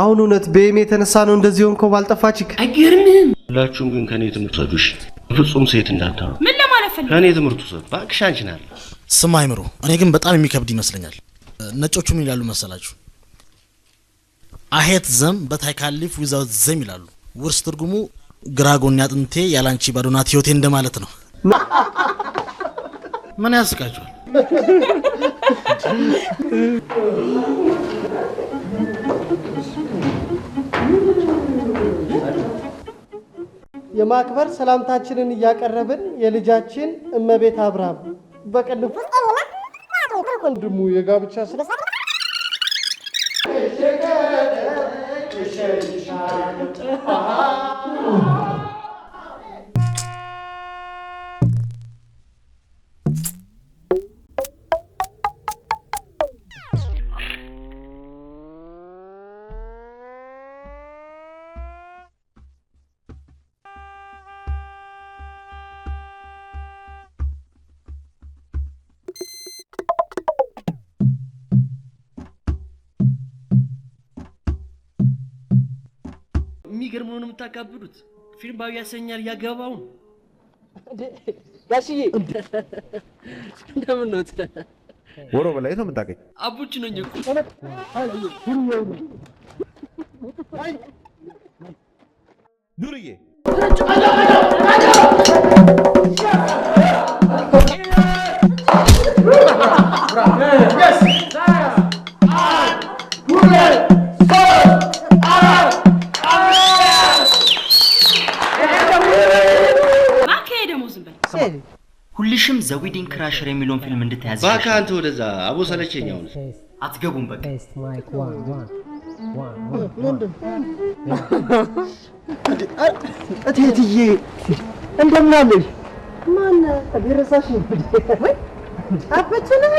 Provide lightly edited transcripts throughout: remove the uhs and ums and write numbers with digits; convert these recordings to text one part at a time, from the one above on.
አሁን እውነት በእኔ የተነሳ ነው እንደዚህ ሆንከው ባልጠፋችክ አይገርምም ሁላችሁም ግን ከኔ ትምህርት ወሰዱሽ ፍጹም ሴት እንዳታው ምን ለማለት ፈልገህ ከኔ ትምህርት ወሰድ ባክሽ አንቺ ናል ስማ አይምሮ እኔ ግን በጣም የሚከብድ ይመስለኛል ነጮቹ ምን ይላሉ መሰላችሁ I hate them but I can't live without them ይላሉ ውርስ ትርጉሙ ግራጎን ያጥንቴ ያላንቺ ባዶናት ህይወቴ እንደማለት ነው ምን ያስቃችኋል የማክበር ሰላምታችንን ያቀረብን የልጃችን እመቤት አብርሃም በቀልብ ወንድሙ የጋብቻ ስለ የሚገርመው ነው የምታካብዱት ፊልም ባው ያሰኛል ያገባው ጋሽዬ እንደምን ነው ወሮ በላይ ነው የምታገኝ አቡች ነኝ እኮ ዱርዬ ሁልሽም ዘዊዲንግ ክራሸር የሚለውን ፊልም እንድታያዝ ባካንተ ወደዛ አቦ ሰለቸኛው አትገቡም በቃ እቴትዬ እንደምን አለሽ ማን አደረሳሽ ወይ አብቹ ነው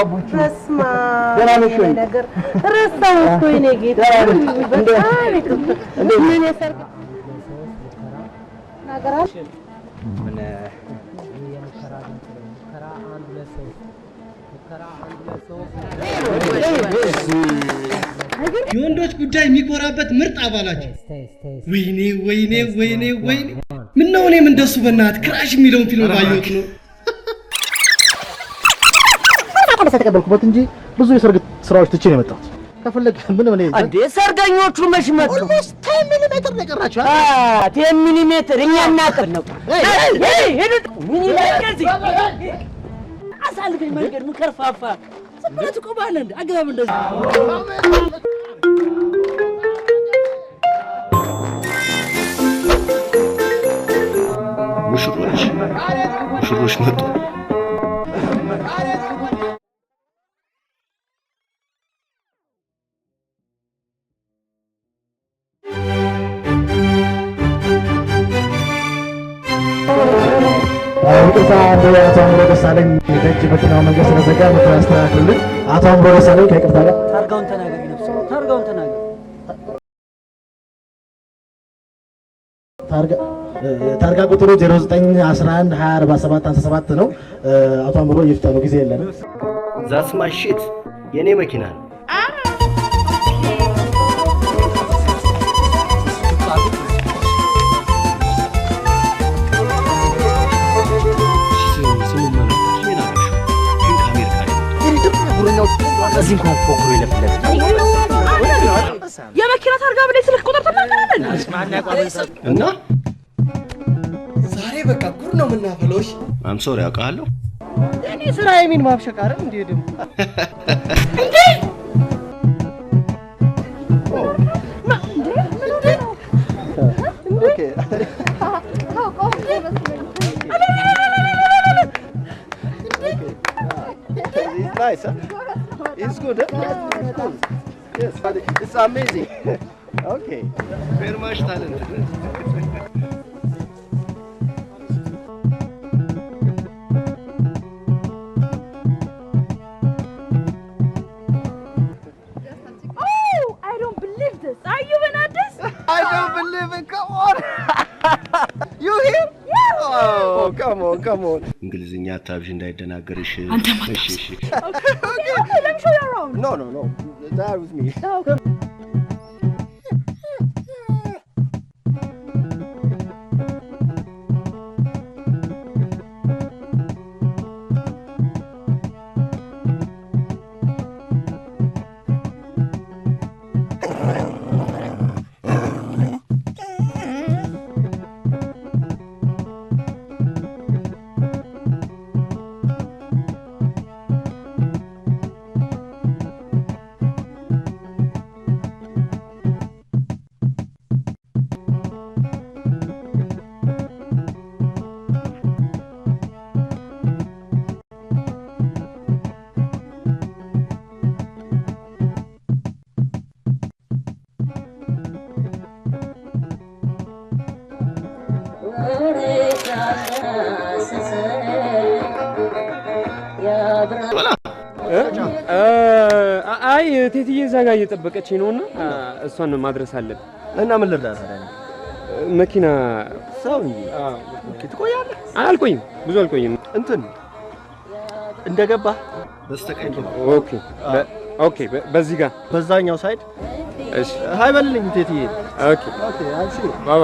አብቹ በስማ ደራነሽ ወይ ነገር ረሳው እኮ እኔ ጌታ በጣም ምን የሰርግ ነገራሽ ምን የወንዶች ጉዳይ የሚቆራበት ምርጥ አባላቸው ወይኔ ወይኔ ወይኔ ወይኔ ምን ነው እኔም እንደሱ በእናት ክራሽ የሚለውን ፊልም ባየሁት ነው ተቀበልኩበት እንጂ ብዙ የሰርግ ስራዎች ትቼ ነው የመጣሁት ከፈለክ ምን ምን እንዴ ሰርገኞቹ መች መጡ ኦልሞስት 10 ሚሊ ሜትር ነገራችሁ 10 ሚሊ ሜትር እኛ እናቀር ነው ሄዱ ሚሊ ሜትር አሳልፈኝ መንገድ ምን ከርፋፋ ሰምረት ቆባለ እንደ አግባብ እንደዚህ ሙሽሮች መጡ ይቅርታ አቶ አምሮ ደሳለኝ ደጅ መኪናው መንገድ ስለዘጋ መጥቶ ያስተካክሉልን አቶ አምሮ ደሳለኝ ከይቅርታ ጋር ታርጋውን ተናገር ነፍስ ታርጋውን ተናገር ታርጋ ቁጥሩ 0911204757 ነው አቶ አምሮ ይፍጠኑ ጊዜ የለንም ዛትስ ማይ ሺት የኔ መኪና ነው እዚህ እንኳን ፎክሮ ይለፍለት የመኪና ታርጋ ብለህ ስልክ ቁጥር ተናገራለህ እና ዛሬ በቃ ጉር ነው ምናፈለውሽ አም ሶሪ አውቃለሁ እኔ ስራ የሚን ማብሸቅ አይደል እንዴ ደም እንዴ ኦኬ It's nice, huh? It's good, huh? It's cool. Yes, it's amazing. Okay. Very much talented. Oh, I don't believe this. Are you in at this? I don't believe it. Come on. You here? Yeah. Oh, come on, come on. እንግሊዝኛ አታብሽ እንዳይደናገርሽ አንተ ማታሽ Okay, let me show you around. No. That was me. Okay. ቴትዬ እዛ ጋር እየጠበቀችኝ ነውና እሷን ማድረስ አለብኝ። እና ምን ልርዳ ታዲያ? መኪና ሰው እንጂ ትቆያለህ? አልቆይም፣ ብዙ አልቆይም። እንትን እንደገባ በስተቀኝ ኦኬ ኦኬ፣ በዚህ ጋር በዛኛው ሳይድ። እሺ ሃይ በልልኝ ቴትዬ። ኦኬ ኦኬ። አይ ሲ ባባ